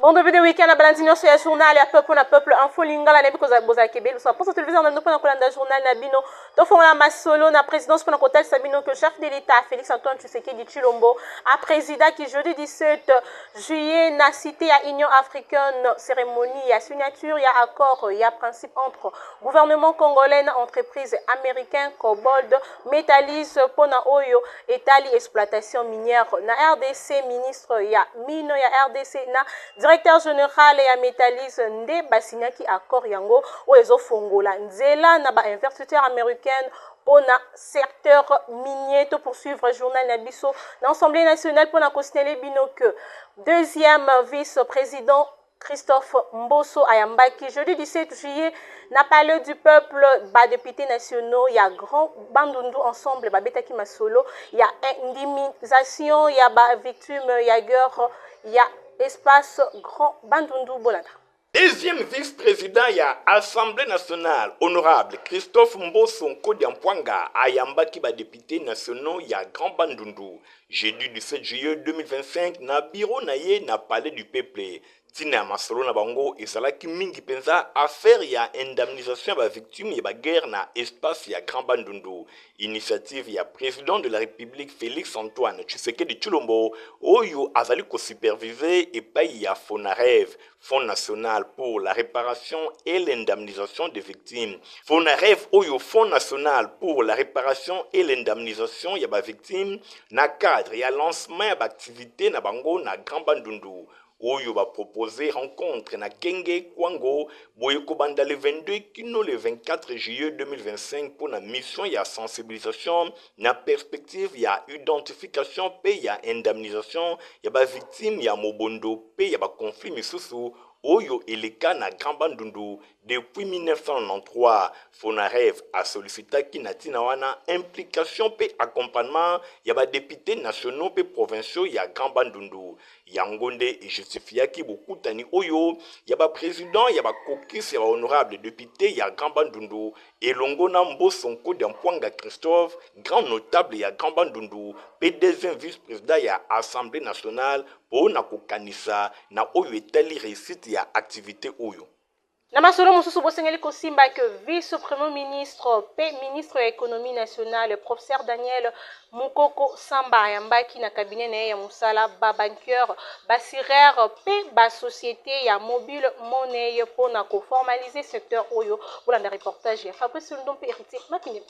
On devait de week-end à Balandino sur le journal et à peuple info lingala na biko za boza kebelo so pour télévision na ndoko na kolanda journal na bino to fonga masolo na présidence pour na kotel sabino que chef de l'état Félix Antoine Tshisekedi Tshilombo a président qui jeudi 17 juillet na cité à Union africaine cérémonie à signature ya accord ya principe entre gouvernement congolais na entreprise américaine Cobalt Métallis pona oyo etali exploitation minière na RDC ministre ya mino ya RDC na directeur général ya Métallis nde basinyaki accord yango oyo fongola nzela na ba investisseurs américaine pour le secteur minier pour poursuivre le journal Nabiso l'Assemblée nationale pour considérer bino que deuxième vice-président Christophe Mbosso Ayambaki jeudi 17 juillet n'a parlé du peuple bas députés nationaux il y a grand bandundu ensemble babetaki masolo il y a indemnisation il y a ba victime il y a guerre il y a espace grand bandundu bolanda. Deuxième vice-président ya Assemblée nationale, honorable Christophe Mbosso Nkodiampwanga ayambaki ba député nationaux ya Grand Bandundu. Jeudi 17 juillet 2025 na bureau na ye na palais du peuple. Tina masolo na bango ezalaki mingi penza affaire ya indemnisation ba victime ya ba guerre na espace ya Grand Bandundu. Initiative ya président de la République Félix Antoine Tshisekedi Tshilombo oyo azali ko superviser et paye ya FONAREV, Fonds national pour la réparation et l'indemnisation des victimes. FONAREV oyo Fonds national pour la réparation et l'indemnisation ya ba victime na cadre ya lancement ya ba activité na bango na Grand Bandundu. Oyo va proposer rencontre na Kenge Kwango boyeko banda le 22 kino le 24 juillet 2025 pour la mission ya sensibilisation na perspective ya identification pe ya indemnisation ya ba victime ya mobondo pe ya ba conflit misusu oyo eleka na Grand Bandundu depuis 1993. FONAREV a sollicité ki na tina wana implication pe accompagnement ya ba députés nationaux pe provinciaux ya Grand Bandundu. Yangonde et justifia ki bokutani oyo ya ba président ya ba kokis ya ba honorable député ya Grand Bandundu elongo na Mbosso Nkodiampwanga Christophe, grand notable ya Grand Bandundu pe deuxième vice-président ya Assemblée nationale pour na kokanisa na oyo etali réussite ya activité oyo. Na masolo mususu bosengeli kosimba que vice-premier ministre pe ministre ya économie nationale professeur Daniel Mukoko Samba ayambaki na cabinet na ya musala ba banqueur basireur pe ba société ya mobile monnaie pour na ko formaliser secteur oyo pour la reportage ya Fabrice Ndompe héritier Mapine.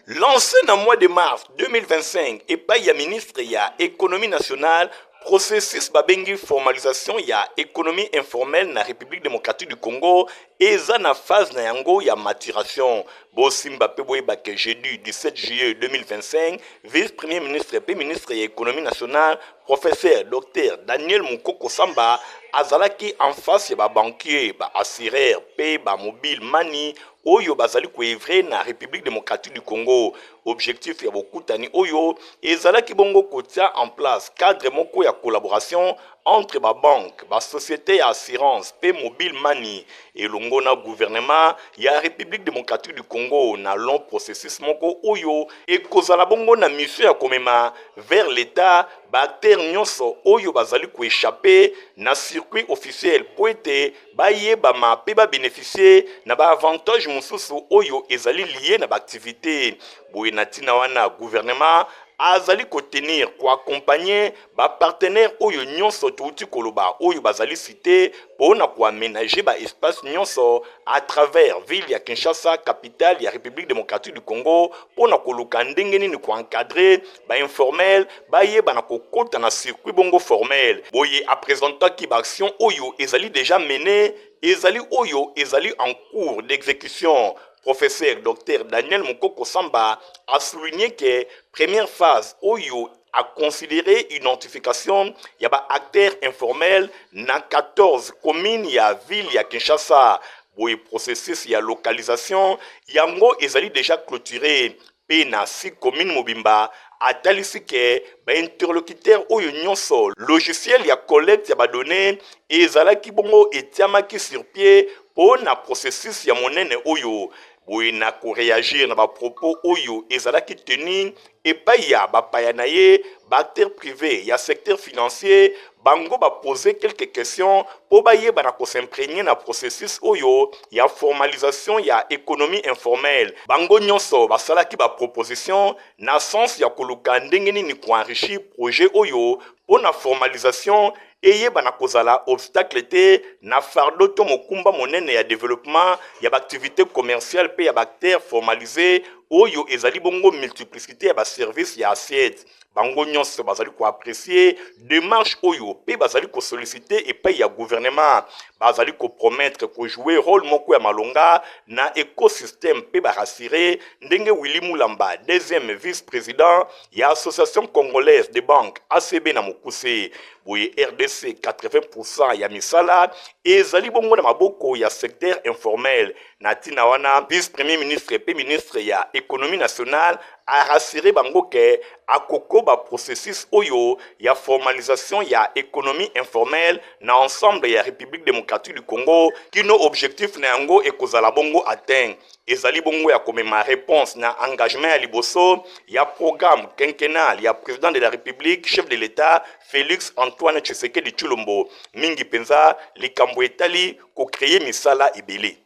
Lancé dans le mois de mars 2025 et par ya ministre ya économie nationale processus babengi formalisation ya économie informelle na République démocratique du Congo eza na phase na yango ya maturation. Bosimba pe boyeba ke jeudi 17 juillet 2025 vice-premier ministre pe ministre ya économie nationale professeur Dr Daniel Mukoko Samba azalaki en face ya ba banquier ba assureur pe ba mobile money oyo bazali koevre na République démocratique du Congo. Objectif ya bokutani oyo ezalaki bongo kotia en place cadre moko ya collaboration entre ba banque, ba société ya assurance pe mobile money et longo na gouvernement ya République démocratique du Congo na long processus moko oyo e kozala bongo na mission ya komema vers l'état ba acteur nyonso oyo bazali ko échapper na circuit officiel po ete ba yebama pe ba bénéficier na ba avantage mususu oyo ezali lié na ba activité boye na tina wana gouvernement azali ko tenir ko accompagner ba partenaire oyo nyonso touti koloba oyo bazali cité pour na ko aménager ba espace nyonso à travers ville ya Kinshasa capitale ya République démocratique du Congo pour na ko luka ndenge nini ko encadrer ba informel ba yeba na ko kota na circuit bongo formel boye a présenter ki ba action oyo ezali déjà mené ezali oyo ezali en cours d'exécution. Professeur Dr Daniel Mukoko Samba a souligné que première phase oyo a considéré identification ya ba acteurs informels na 14 communes ya ville ya Kinshasa. Boye processus ya localisation yango ezali déjà clôturé pe na 6 communes mobimba atalisi ke ba interlocuteur oyo nyonso logiciel ya collecte ya ba données ezalaki bongo etiamaki sur pied pour na processus ya monene oyo boye na ko réagir na ba propos oyo ezalaki tenu epai ya bapaya na ye ba acteur privé ya secteur financier bango ba poser quelques questions pour bayeba na ko s'imprégner na processus oyo ya formalisation ya économie informelle. Bango nyonso basalaki ba proposition na sens ya koluka ndenge nini ko enrichir projet oyo pour na formalisation eyeba na kozala obstacle te na fardeau to mokumba monene ya développement ya activité commerciale pe ya acteurs formalisés oyo ezali bongo multiplicité ya ba service ya assiette. Bango nyonso bazali ko apprécier démarche oyo pe bazali ko solliciter epai ya gouvernement, bazali ko promettre ko jouer rôle moko ya malonga na écosystème pe ba rassurer ndenge Willy Mulamba, deuxième vice-président ya Association congolaise des banques ACB na Mokuse. Boye RDC 80% ya misala ezali bongo na maboko ya secteur informel. Natina wana vice-premier ministre pe ministre ya économie nationale a rassuré bango ke akoko ba processus oyo ya formalisation ya économie informelle na ensemble ya République démocratique du Congo kino objectif na yango ekozala bongo atteint. Ezali bongo ya komema réponse na engagement ya liboso ya programme quinquennal ya président de la République chef de l'État Félix Antoine Tshisekedi Tshilombo. Mingi penza likambo etali ko créer misala ibele.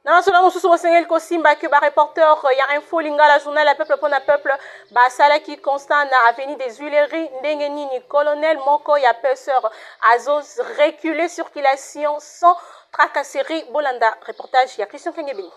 Dans ce moment, nous sommes Kosimba que reporter ya info lingala journal la peuple pour na peuple basala qui constant na avenue des Huileries ndengeni ni colonel moko ya pêcheur azos reculer circulation sans tracasserie Bolanda reportage ya Christian Kengebini.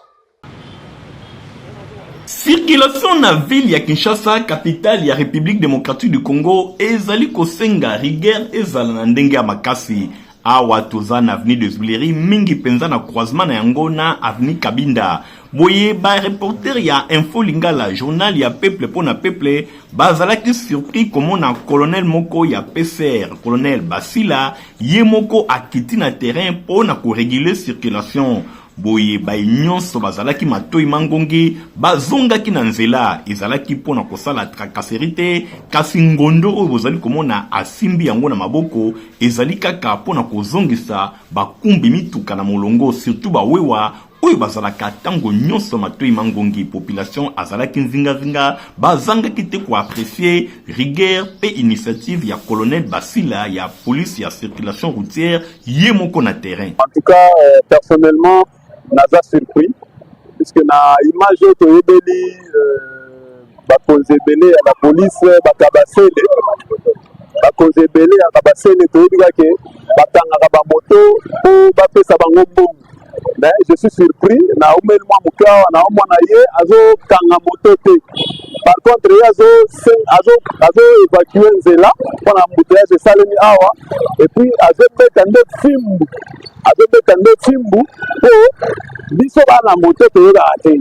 Circulation na ville ya Kinshasa, capitale ya République démocratique du Congo, ezali kosenga rigueur ezala na ndenge ya makasi. Awa toza na avenue des Huileries mingi penza na croisement na yango na avenue Kabinda. Boye ba reporter ya info lingala journal ya peuple pona peuple bazalaki surpris comment na colonel moko ya PCR colonel Basila ye moko akiti na terrain pona ko réguler circulation. Boye ba nyonso bazalaki matoi mangongi bazongaki na nzela ezalaki pona kosala tracasserite kasi ngondo oyo bozali komona asimbi yango na maboko ezali kaka pona kozongisa bakumbi mituka na molongo surtout bawewa oyo bazalaka tango nyonso matoi mangongi population azalaki nzinga bazangaki te ko apprécier rigueur pe initiative ya colonel Basila ya police ya circulation routière ye moko na terrain. En tout cas personnellement naza surpris puisque na image to yebeli bakonzebele ya la police bakabasele ya kabasele to yebika ke batangaka ba moto po bapesa bango mbongo. Mais je suis surpris na umeli mwa mukawa na omona ye azo kanga moto te. Par contre ye azo évacuer nzela pona embouteillage esalemi awa et puis azobeta nde fimbu po biso bana moto toyeba te.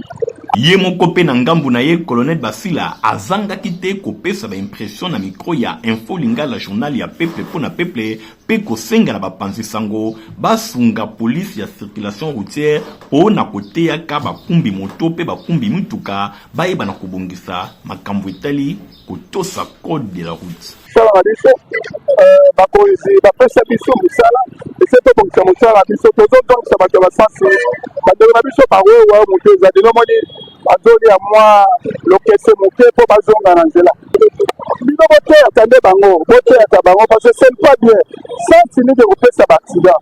Ye moko pe na ngambu na ye colonel Basila azangaki te kopesa ba impression na micro ya info lingala journal ya peuple pona peuple pe kosenga na bapanzi sango basunga police ya circulation routière pona koteya ka bakumbi moto pe bakumbi mituka bayeba na kobongisa makambo etali kotosa code de la route. Sala biso bakonzi bapesa biso misala eseto bongisa mosala biso tozozongisa bato basasi badeko na biso bawewa moto ezali nomoni bazoli ya mwa lokese moke mpo bazonga na nzela bino boteyaka nde bango boteyaka bango parce que c'est pas bien sans finir de kopesa baaccident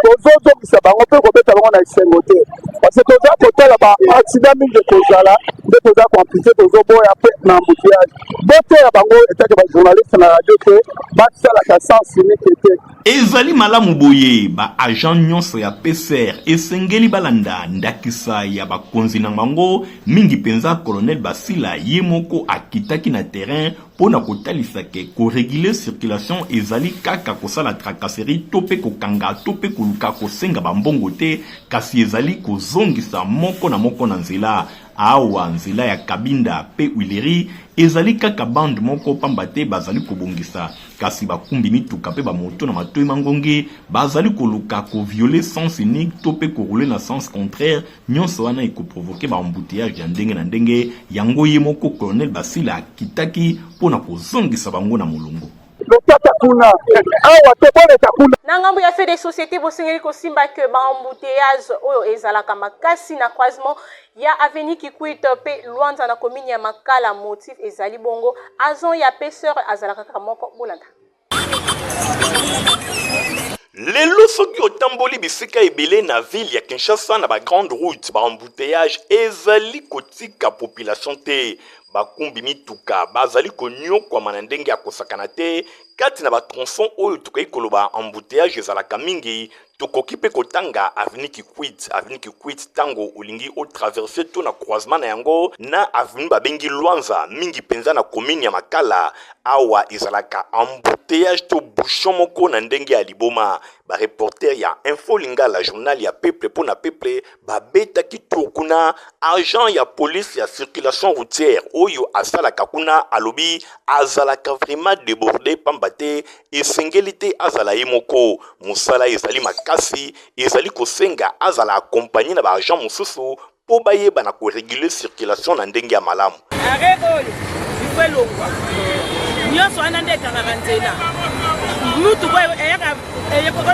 tozozongisa bango mpe kobeta bango na esengo te parce que toza kotala baaccident mingi kozala nde toza komplike tozoboya mpe na embouteillage boteya bango etake bajournaliste na radio te basalaka sans finike te. Ezali malamu boye ba agent nyonso ya PCR esengeli balanda ndakisa ya bakonzi na bango mingi penza colonel Basila ye moko akitaki na terrain pona kotalisa ke ko réguler circulation ezali kaka kosala tracasserie tope kokanga tope koluka kosenga bambongo te kasi ezali kozongisa moko na nzela. Awa nzela ya Kabinda pe Huileries ezali kaka bande moko pamba te bazali kobongisa kasi bakumbi mituka pe bamoto na matoi mangongi bazali koluka ko violer sens unique to pe ko rouler na sens contraire nyonso wana ekoprovoke ba embouteillage ya ndenge na ndenge yango ye moko colonel Basila kitaki pona kozongisa bango na molongo. Na ngambo ya fait des sociétés bosengeli kosimba ke ba embouteillage oyo ezalaka makasi na croisement ya avenue Kikwit pe Luanza na commune ya Makala motif ezali bongo agent ya pêcheur azalaka kaka moko Bolanda. lelo soki otamboli bisika ebele na ville ya Kinshasa na ba grande route ba embouteillage ezali kotika population te bakumbi mituka bazali konyokwama na ndenge ya kosakana te kati na batronçon oyo tokoki koloba embouteillage ezalaka mingi tokoki mpe kotanga avenue Kikwit tango olingi otraverse to na croisement na yango na avenue babengi Lwanza mingi penza na commune ya Makala awa ezalaka embouteillage to bouchon moko na ndenge ya liboma bareporter ya Info Lingala journal ya peuple pona peuple babetaki tour kuna agent ya police ya circulation routière oyo asalaka kuna alobi azalaka vraiment débordé pambate esengeli te azala ye moko mosala ezali makasi ezali kosenga azala accompagné na baagent mosusu po bayeba na koréguler circulation na ndenge ya malamu arrêt ifelongwa nyonso wana nde ekangaka nzela mutu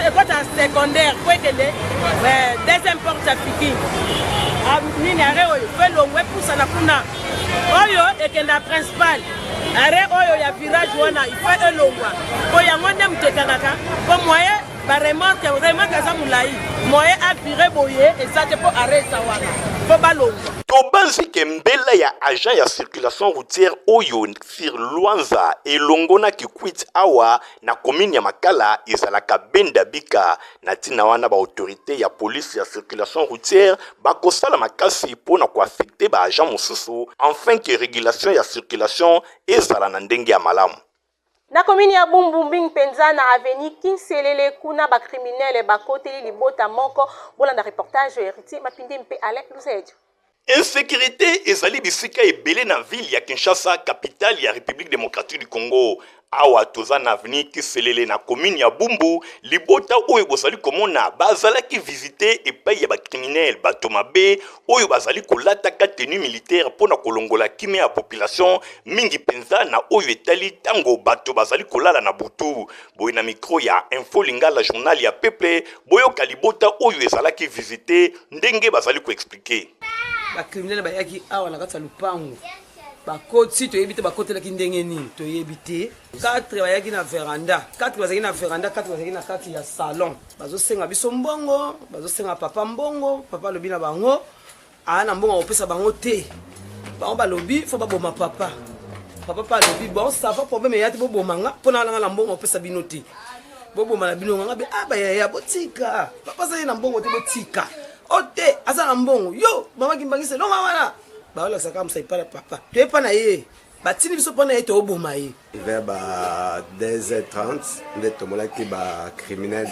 ekota secondaire po ekende deuxième porte ya fiki nini arrêt oyo felongwa epusana kuna oyo ekenda principal arrêt oyo ya virage wana ife elongwa po yango nde mutu ekangaka po moye baremorke aza molai moye avire boye eza te po arrêt eza wana po balongwa tobanzi ke mbela ya agent ya circulation routière oyo sur Lwanza elongo na Kikwit awa na commune ya Makala ezalaka benda bika na ntina wana ba autorité ya police ya circulation routière bakosala makasi pona koaffecte ba agent mosusu afin que régulation ya circulation ezala na ndenge ya malamu. Na commune ya Bumbumbing penza na avenue Kinselele kuna ba criminel bakoteli libota moko bolanda reportage héritier mapinde mpe Alain Luzejo. Insécurité ezali bisika ebele na ville ya Kinshasa, capitale ya République démocratique du Congo. Awa toza na avenue Kiselele na commune ya Bumbu, libota oyo bozali komona bazalaki visiter epai ya ba criminel bato mabe oyo bazali kolataka tenue militaire pona kolongola kimia ya population mingi penza na oyo etali tango bato bazali kolala na butu. Boye na micro ya Info Lingala journal ya peuple boyo kalibota oyo ezalaki visiter ndenge bazali ko expliquer. Ba criminel bayaki awa na kati ya lupango bakoti toyebi te bakotelaki ndenge nini toyebi te 4 bayaki na veranda 4 bazaki na veranda 4 bazaki na kati ya salon bazosenga biso mbongo bazosenga papa mbongo papa lobi na bango ana mbongo opesa bango te bango balobi fo baboma papa pa lobi bon ça va problème ya te boboma nga pona nga na mbongo opesa bino te boboma na bino nga be ya botika papa sa na mbongo te botika ote asa na mbongo yo mama kimbangise longa wana baola saka msa ipala papa tepa na ye batini biso pona ye to oboma ye vers ba 2h30 nde tomolaki ba criminel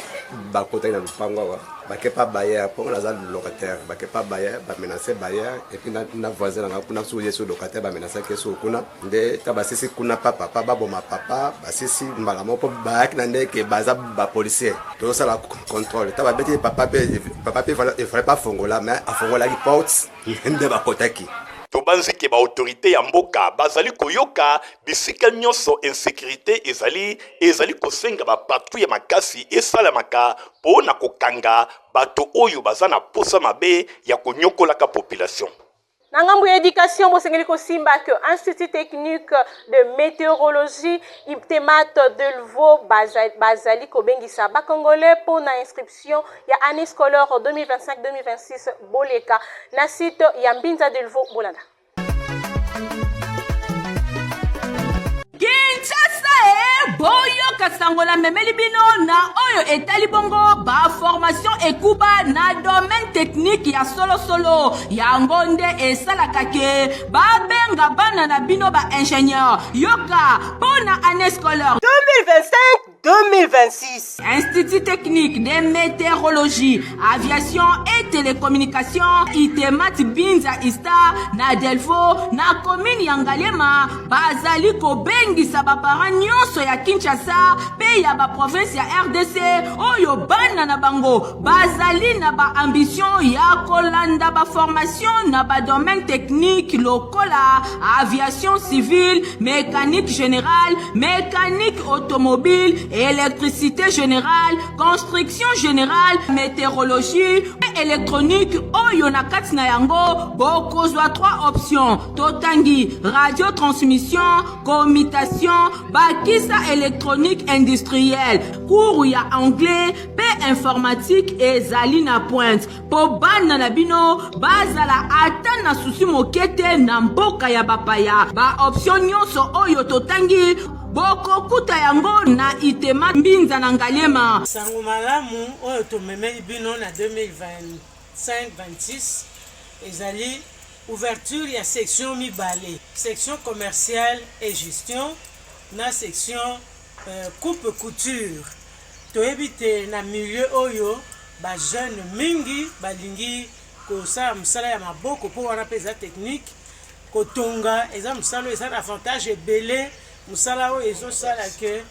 ba kota na lupango wa ba kepa bayer pour la zone locataire ba kepa bayer ba menacer bayer et puis na voisin na kuna sous yeso locataire ba menacer ke so kuna nde ta ba sisi kuna papa ba boma papa ba sisi mbala mo ba ki na nde ke baza ba policier to ça la contrôle ta ba beti papa il fallait pas fongola mais a fongola ki porte nde ba kotaki tobanzi ke ba autorité ya mboka bazali koyoka bisika nyonso insécurité ezali kosenga ba patrouille makasi esalamaka pona kokanga bato oyo bazana posa mabe ya konyokolaka population. Na ngambu ya éducation bosengeli kosimba que Institut technique de météorologie Iptemat Delvaux bazali kobengisa ba congolais pour na inscription ya année scolaire 2025-2026 boleka na site ya Mbinza Delvaux bolanda. Boyo kasangola memeli bino na oyo etali bongo ba formation ekuba na domaine technique ya solo ya ngonde esalaka ke ba benga bana na bino ba ingénieur yoka pona année scolaire 2025-2026. Institut technique de météorologie, aviation et télécommunication Itemat Binza Ista na Delvaux na commune ya Ngalema bazali kobengisa ba parents nyonso ya Kinshasa pe ya ba province ya RDC oyo bana na bango bazali na ba ambition ya kolanda ba formation na ba domaine technique lokola aviation civile, mécanique générale, mécanique automobile, électricité générale, construction générale, météorologie et électronique oyo na kati na yango bokozwa 3 options totangi radio transmission, commutation, bakisa électronique industrielle. Cours ya anglais pe informatique ezali na pointe. Po bana na bino bazala ata na susi mokete na mboka ya bapaya. Ba option nyonso oyo totangi boko kuta yango na itema mbinza na Ngaliema. Sango malamu oyo tomemeli bino na 2025-26 ezali ouverture ya section mibale, section commerciale et gestion na section coupe couture. Toyebite na milieu oyo ba jeune mingi balingi kosala musala ya maboko po wana peza technique kotonga eza musala eza avantage ebele musala oyo ezosala ke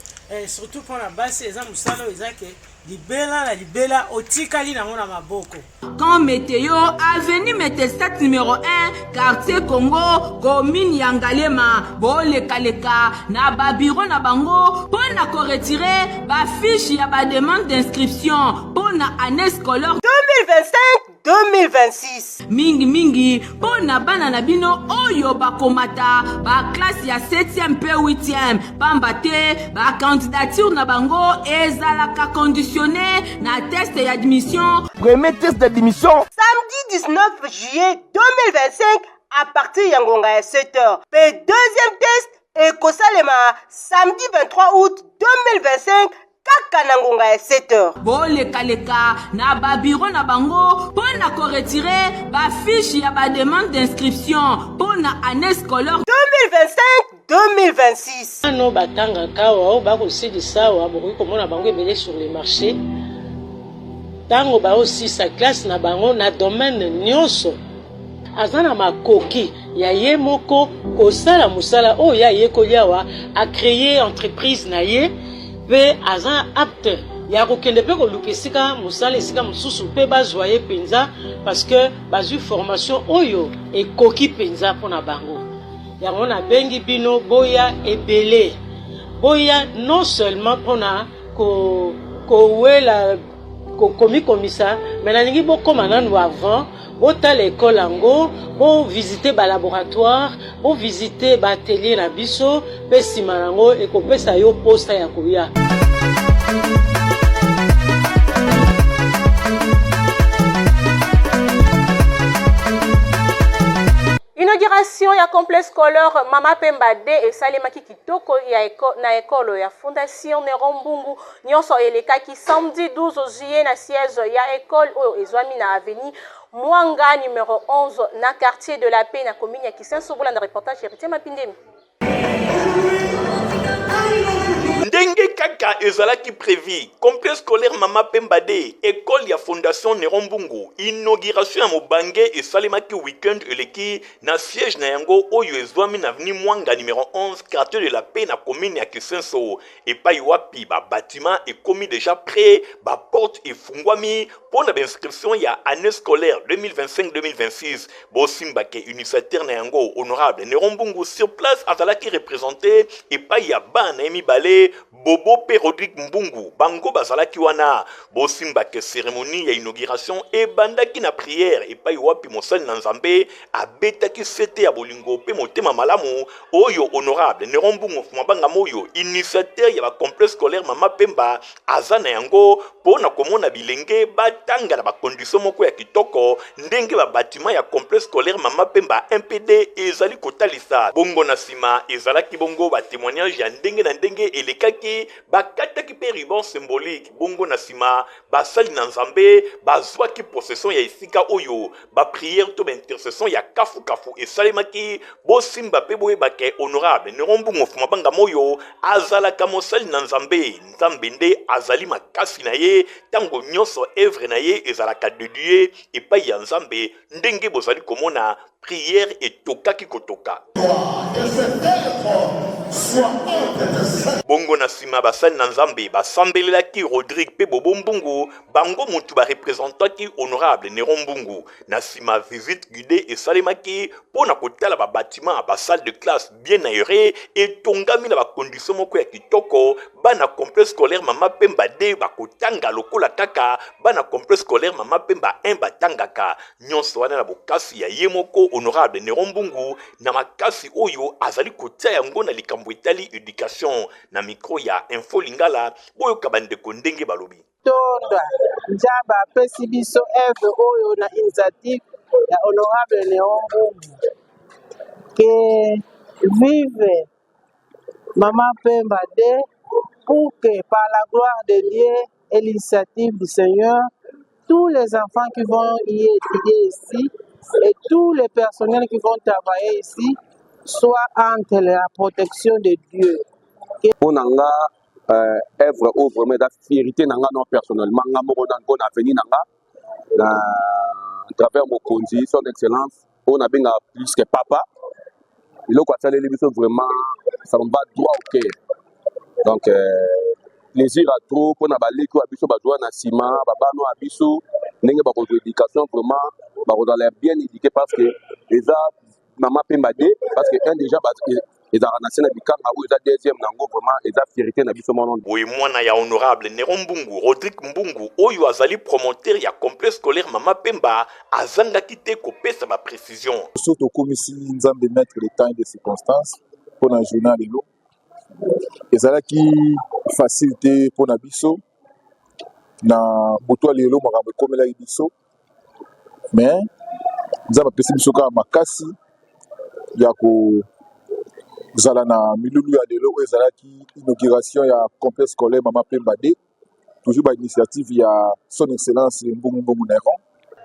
surtout pour la base eza musala oyo eza ke libela otikali nango na maboko. Quand météo avenue Metelstat numéro 1 quartier Congo commune ya Ngaliema boleka na ba bureau na bango pona ko retirer ba fiche ya ba demande d'inscription pona année scolaire 2025-2026 mingi pona bana na bino oyo bakomata ba classe ya 7e pe 8e pamba te ba candidature na bango ezalaka conditionné na test d'admission. Premier test d'admission samedi 19 juillet 2025 à partir ya ngonga ya 7h. Puis deuxième test ekosalema samedi 23 août 2025 kaka na ngonga ya 7h. Boleka na ba bureau na bango pona ko retirer ba fiche ya ba demande d'inscription pona année scolaire 2025-2026. Ano batanga kawa o ba ko sidisa wa bokoki komona bango ebele sur le marché. Tango ba aussi sa classe na bango na domaine nyonso. Azana makoki ya ye moko kosala musala o ya ye koliawa a créer entreprise na ye pe azan apte ya kokende pe kolupesika musala esika mususu pe bazwaye penza parce que bazui formation oyo ekoki penza pona bango. Yango na bengi bino boya ebele. Boya non seulement pona ko wela komi komisa mais na ningi bokoma nanu avant bota l'école ango bo visiter ba laboratoire bo visiter ba atelier na biso pe sima nango ekopesa yo posta ya koya. Inauguration ya complexe scolaire Mama Pemba D et Salimaki Kitoko na école ya Fondation Nerombungu nyonso elekaki samedi 12 juillet na siège ya école oyo ezwami na avenue Mwanga numéro 11 na quartier de la Paix na commune ya Kisensobola na reportage Héritier Mapindemi. Ndenge kaka ezalaki prévu complexe scolaire Mama Pemba D école ya Fondation Nerombungu inauguration ya mobange esalemaki weekend eleki na siège na yango oyo ezwami na avenue Mwanga numéro 11 quartier de la Paix na commune ya Kisenso epai wapi ba bâtiment ekomi déjà prêt ba porte efungwami pour la inscription ya année scolaire 2025-2026 bosimbake initiateur na yango honorable Nerombungu sur place azalaki représenté epai ya bana emibale Bobo P. Rodrigue Mbungu, Bango Bazalaki wana, bosimbake cérémonie ya inauguration et bandaki na prière et pa wapi mosali na Nzambe abetaki fete ya bolingo pe motema malamu oyo honorable Nerombungu Fumabanga moyo initiateur ya ba complexe scolaire Mama Pemba azana yango pona komona bilenge batanga na ba condition moko ya kitoko ndenge ba bâtiment ya complexe scolaire Mama Pemba MPD ezali kotalisa bongo na sima ezalaki bongo ba témoignage ya ndenge na ndenge elekaki bakataki pe ruban symbolique bongo na sima basali na Nzambe bazwaki possession ya esika oyo ba prière to ba intercession ya kafu esalemaki bosimba pe boyebake honorable Nerombungu Fumabanga moyo azalaka mosali na Nzambe nde azali makasi na ye tango nyonso œuvre na ye ezalaka dédié epai ya Nzambe ndenge bozali komona prière etokaki kotoka bongo na sima basali na Nzambe basambelelaki Rodrigue pe Bobo Mbungu bango mutu ba représentaki honorable Nerombungu na sima visite guidée esalemaki pona kotala ba bâtiment ba salle de classe bien aéré et tongami na ba condition moko ya kitoko bana complexe scolaire Mama Pemba D bakotanga lokola kaka bana complexe scolaire Mama Pemba 1 batangaka nyonso wana na bokasi ya yemoko honorable Nerombungu na makasi oyo azali kotia yango na likambo makambo etali éducation na micro ya Info Lingala boyo kabande kondenge balobi. Tonda njaba apesi biso eve oyo na initiative ya honorable Léon Mbungu que vive Maman Pemba D pour que par la gloire de Dieu et l'initiative du Seigneur, tous les enfants qui vont y étudier ici et tous les personnels qui vont travailler ici soient entre la protection de Dieu. Pour nanga œuvre ou vraiment la fierté nanga non personnellement nga moko na ngona avenir nanga à travers mon conduit son excellence on a bien plus que papa il a quoi ça les biso vraiment ça me bat droit au cœur donc plaisir à trop pour na baleki wa biso ba joie na ciment baba no abiso ndenge ba ko éducation vraiment ba ko l'air bien éduqué parce que les maman Pemba D parce que un déjà ils ont ranassé na bikanga ou ils ont deuxième nango vraiment ils ont fierté na biso mono. Oui mwana ya honorable Néron Mbungu Rodrigue Mbungu oyo azali promoteur ya complexe scolaire Maman Pemba azanga kité kopesa ba précision. Surtout comme ici nzambe mettre le temps et les circonstances pour un journal lelo. Ezalaki facilité pour na biso na boto lelo makambo komela biso mais nzambe pesi biso ka makasi ya ko zala na milulu ya lelo ezalaki inauguration ya complexe scolaire Maman Pemba D toujours ba initiative ya son excellence Mbungu Néron.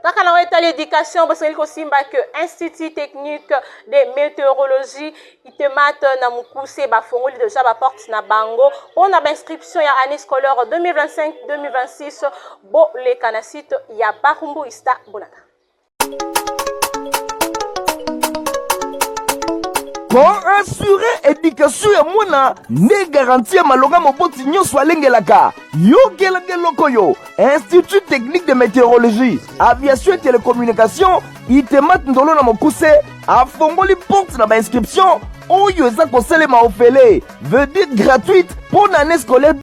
Kaka na weta l'éducation parce qu'il kosimba que Institut technique de météorologie itemat na mukuse ba fongoli déjà ba porte na bango on a inscription ya année scolaire 2025-2026 bo le kanasite ya Barumbu Ista Bonata. Pour assurer éducation ya mwana ne garantie malonga moboti nyonso alengelaka yokelaka lokoyo Institut technique de météorologie aviation et télécommunication itemat ndolo na mokuse afongoli porte na ba inscription oyo eza kosalema ofele veut dire gratuite pour l'année scolaire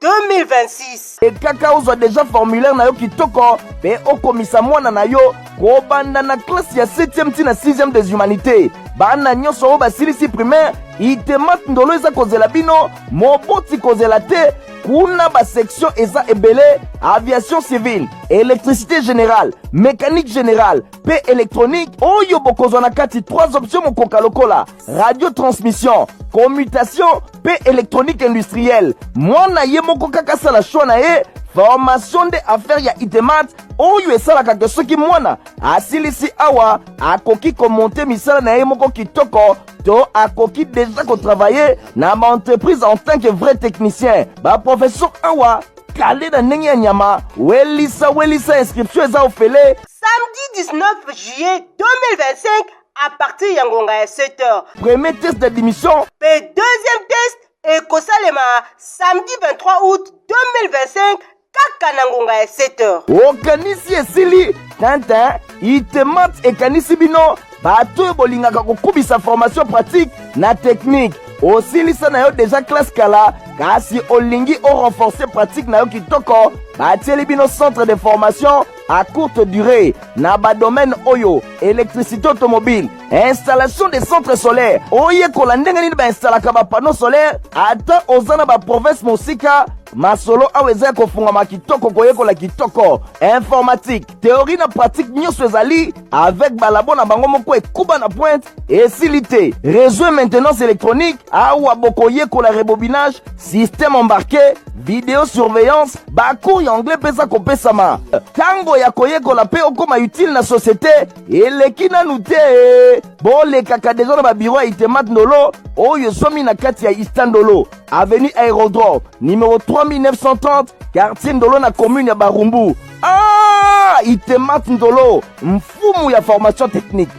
2025-2026 et kaka ozwa déjà formulaire na yo kitoko pe okomisa mwana na yo kobanda na classe ya 7e ti na 6e des humanités bana nyonso oyo basilisi primaire itemat ndolo eza kozela bino moboti kozela te kuna basection eza ebele aviation civile électricité générale mécanique générale pe électronique oyo bokozwa na kati 3 options mokoka lokola radio transmission commutation pe électronique industrielle mwana ye moko kaka sala choix na ye formation de affaires ya itemat oyo esalaka ke soki mwana asilisi awa akoki komonte misala na ye moko kitoko to akoki déjà kotravailler na entreprise en tant que vrai technicien baprofesseur awa kale na ndenge ya nyama welisa inscription eza ofele samedi 19 juillet 2025 à partir ya ngonga ya 7h premier test d'admission pe deuxième test ekosalema samedi 23 août 2025 kaka na ngonga ya 7h okanisi esili tintin itemat ekanisi bino bato oyo bolingaka kokubisa formation pratique na technique osilisa na yo déjà classe kala kasi olingi renforcer pratique na yo kitoko batieli bino centre de formation à courte durée na badomaine oyo électricité automobile installation des centres solaires oyekola ndenge nini bainstallaka bapanneau solaire ata oza na baprovince mosika masolo awa eza kofungama kitoko koyekola kitoko informatique théorie na pratique nyonso ezali avec balabo na bango moko ekuba na pointe esili te réseau et maintenance électronique awa bokoyekola rebobinage système embarqué vidéosurveillance bacours ya anglais mpe eza kopesama ntango ya koyekola mpe okoma utile na société eleki nanu te bolekaka deja na babiro ya itemat ndolo oyo ezomi na kati ya istandolo avenue aérodrome numéro 3930 quartier ndolo na commune ya Barumbu itemat ndolo mfumu ya formation technique.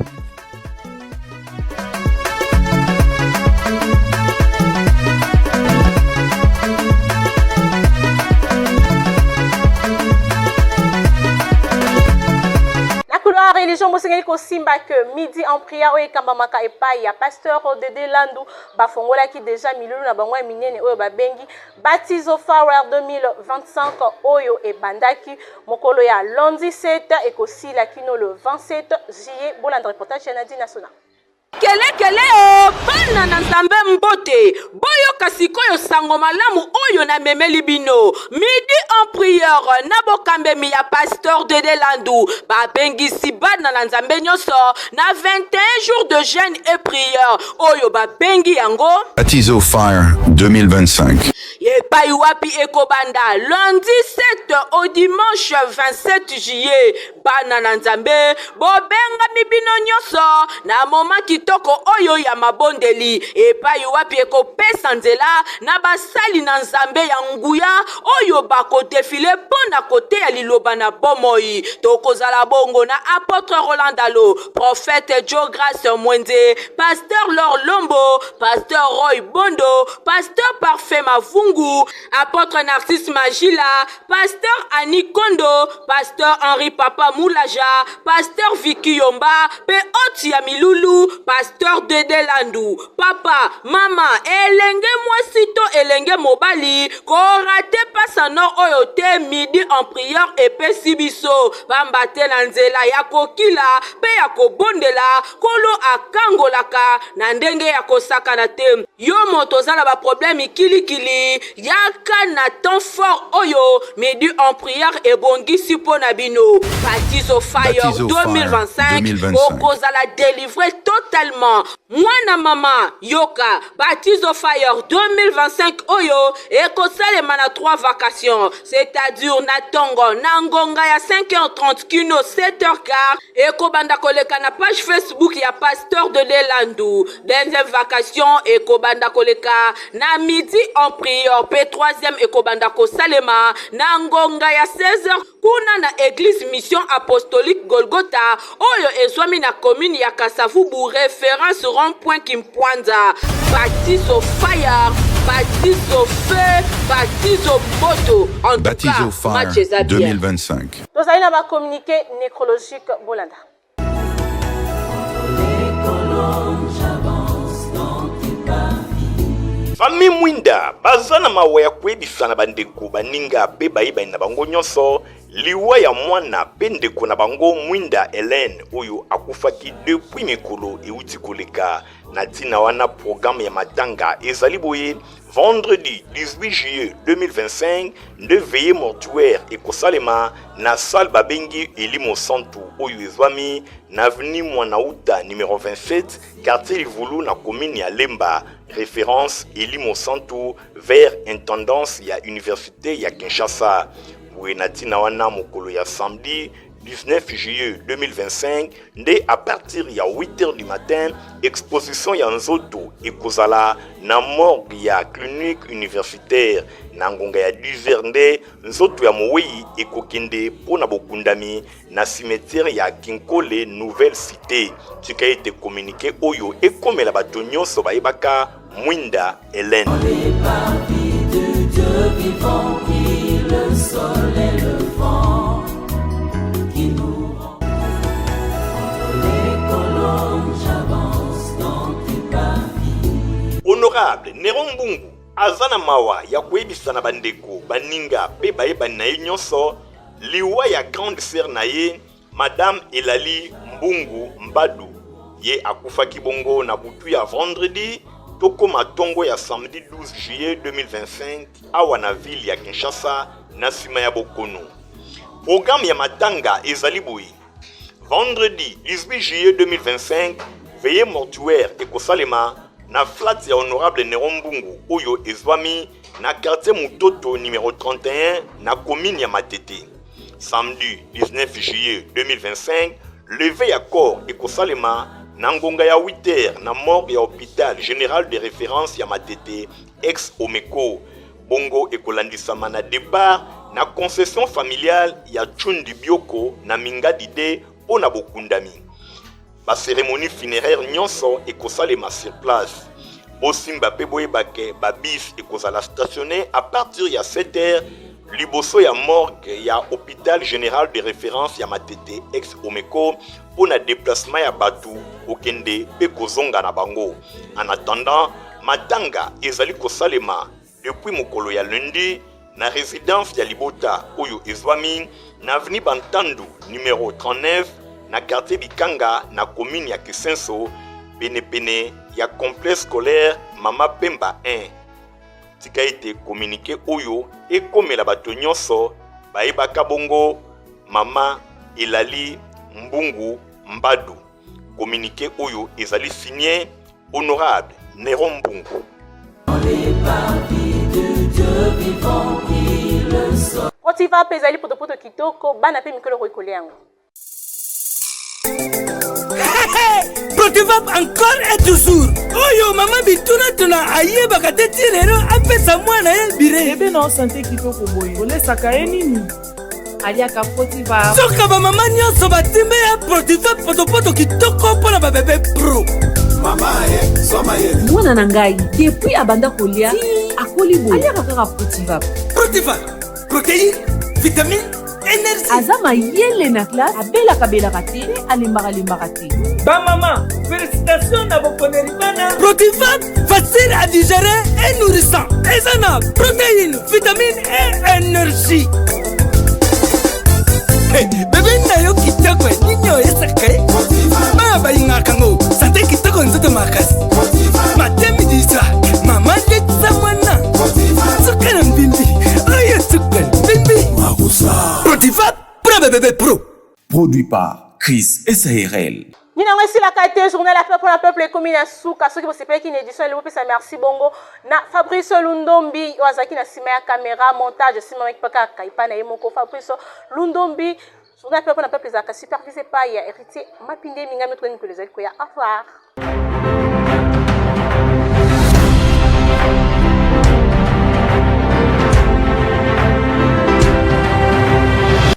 religion mosengeli kosimba que midi en prière oyo ekambamaka epai ya pasteur Dede Landu bafongolaki déjà milulu na bango ya minene oyo babengi baptizo Flower 2025 oyo ebandaki mokolo ya lundi 7 ekosila kino le 27 juillet. Bolanda reportage ya Nadi National. kelekele o bana na nzambe mbote boyoka sikoyo sango malamu oyo na memeli bino midi en prière na bokambemi ya pasteur Dede Landu babengisi bana na nzambe nyonso na 21 jours de jeûne et prière oyo babengi yango Baptizo Fire 2025. Yepai wapi ekobanda lundi 7 au dimanche 27 juillet bana na nzambe bobenga mibino nyonso na moma kitoko oyo ya mabondeli epai wapi ekopesa nzela na basali na nzambe ya nguya oyo bakodefile pona kote ya liloba na bomoi tokozala bongo na apôtre Roland Dalo, prophète Joe Grace Mwenze, pasteur Lor Lombo, pasteur Roy Bondo, pasteur Parfait Mavungu, apôtre Narcisse Magila, pasteur Annie Kondo, pasteur Henri Papa Moulaja, pasteur Vicky Yomba, pe oti ya Milulu, pasteur Dede Landu, papa, mama, elenge mwasito elenge mobali, korate pasano oyo te midi en prière epe sibiso, bambate na nzela ya kokila, pe ya kobondela, kolo akangolaka, na ndenge ya kosaka na te. Yo moto zala ba problème kilikili, yaka na temps fort oyo, midi en prière ebongisi po na bino. Baptizo Fire 2025, okozala délivré totalement. Mwana mama, yoka, Baptizo Fire 2025 oyo, ekosalema na 3 vacations, c'est-à-dire na tongo, na ngonga ya 5h30 kino 7h15, ekobanda koleka na page Facebook ya pasteur de Landu. Deuxième vacation, ekobanda koleka na midi en prière, pe 3e ekobanda kosalema, na ngonga ya 16h, kuna na église mission apostolique Golgotha, oyo ezwami na commune ya Kasavubu, référence rond-point Kimpwanza. Baptizo Fire, Baptizo Feu, Baptizo Moto. En tout Baptizo cas, Fire 2025. Nous allons avoir communiqué nécrologique Bolanda. Famille Mwinda bazana mawa ya kwebisana bandeko baninga pe bayiba na bango nyonso liwa ya mwana pe ndeko na bango Mwinda Hélène oyo akufaki depuis mikolo euti koleka na tina wana programme ya matanga ezali boye vendredi 18 juillet 2025 de veillée mortuaire ekosalema na salle babengi Elimo Santu oyo ezwami na avenue Mwanauta numéro 27 quartier Livulu na commune ya Lemba, référence Elimo Santu vers intendance ya université ya Kinshasa. Natina wana mokolo ya samedi 19 juillet 2025 nde à partir ya 8h du matin exposition ya nzoto ekozala na morgue ya clinique universitaire na ngonga ya 10h nde nzoto ya mowei ekokende pona bokundami na cimetière ya Kinkole Nouvelle Cité tika ete communiqué oyo ekomela bato nyonso bayebaka Mwinda Hélène. Le sol et le vent qui nous rend entre les colonnes, j'avance dans tes pavis. Honorable Néron Mbungu azana mawa ya kwebisana bandeko baninga pe bayebani na ye nyonso liwa ya grande sœur na ye Madame Elali Mbungu Mbadu ye akufaki bongo na butu ya vendredi toko matongo ya samedi 12 juillet 2025 awa na ville ya Kinshasa na sima ya Bokono. Programme ya matanga ezali boye vendredi 18 juillet 2025 veillée mortuaire ekosalema na flat ya honorable Néron Mbungu oyo ezwami na quartier Mutoto numéro 31 na commune ya Matete. Samedi 19 juillet 2025 levé ya corps ekosalema na ngonga ya 8h na morgue ya hôpital général de référence ya Matete ex Omeko. Bongo ekolandisama na départ na concession familiale ya Tchundi Bioko na Mingadide pona bokundami. Ba cérémonie funéraire nyonso ekosalema sur place. Bosimba pe boyebake ba bis ekozala stationné à partir ya 7h liboso ya morgue ya hôpital général de référence ya Matete ex Omeko pona déplacement ya batu okende pe kozonga na bango. En attendant, matanga ezali kosalema depuis mokolo ya lundi na résidence ya Libota oyo ezwami na avenue Bantandu numéro 39 na quartier Bikanga na commune ya Kisenso pene ya complexe scolaire Mama Pemba 1. Tika été communiqué oyo ekomela bato nyonso bayebaka bongo Mama Elali Mbungu Mbadu. Communiqué oyo ezali signé honorable Néron Mbungu. Protiva pezali poto kitoko bana pe mikolo koikole yango. Protivap encore et toujours. Oyo mama bituna tuna ayeba kateti lero apesa mwana ye bire. Ebe na santé kitoko boye. Olesaka ye nini? Aliaka Protivap. Soka ba mama nyonso batimbe ya Protivap poto kitoko mpona ba bébé pro. Mama ye, soma ye. Mwana na ngai, depuis abanda kolia, akoli boye. Aliaka kaka Protivap. Protivap, protéine, vitamine, énergie. Azama yele na classe, abelaka te, alembaka te. Ba maman, félicitations na bokoneri bana. Protivap, facile à digérer et nourrissant. Ezana, protéines, vitamines et énergie. Hey, bébé na yo kitoko ninyo esaka. Ba ba ingakango, santé kitoko nzoto makasi. Matemi disa, mama letsa mwana. Sukana mbimbi, oye sukana mbimbi. Protivap, pro bébé pro. Produit par Chris SARL. Nina ngwesi la kate journal la peuple na peuple ekomi na suka soki bosepeki une édition le pesa merci bongo na Fabrice Lundombi wazaki na sima ya caméra montage sima avec paka kaipa na yemoko Fabrice Lundombi journal peuple na peuple zaka supervisé par ya héritier mapinde minga metro ni ko les ko ya avoir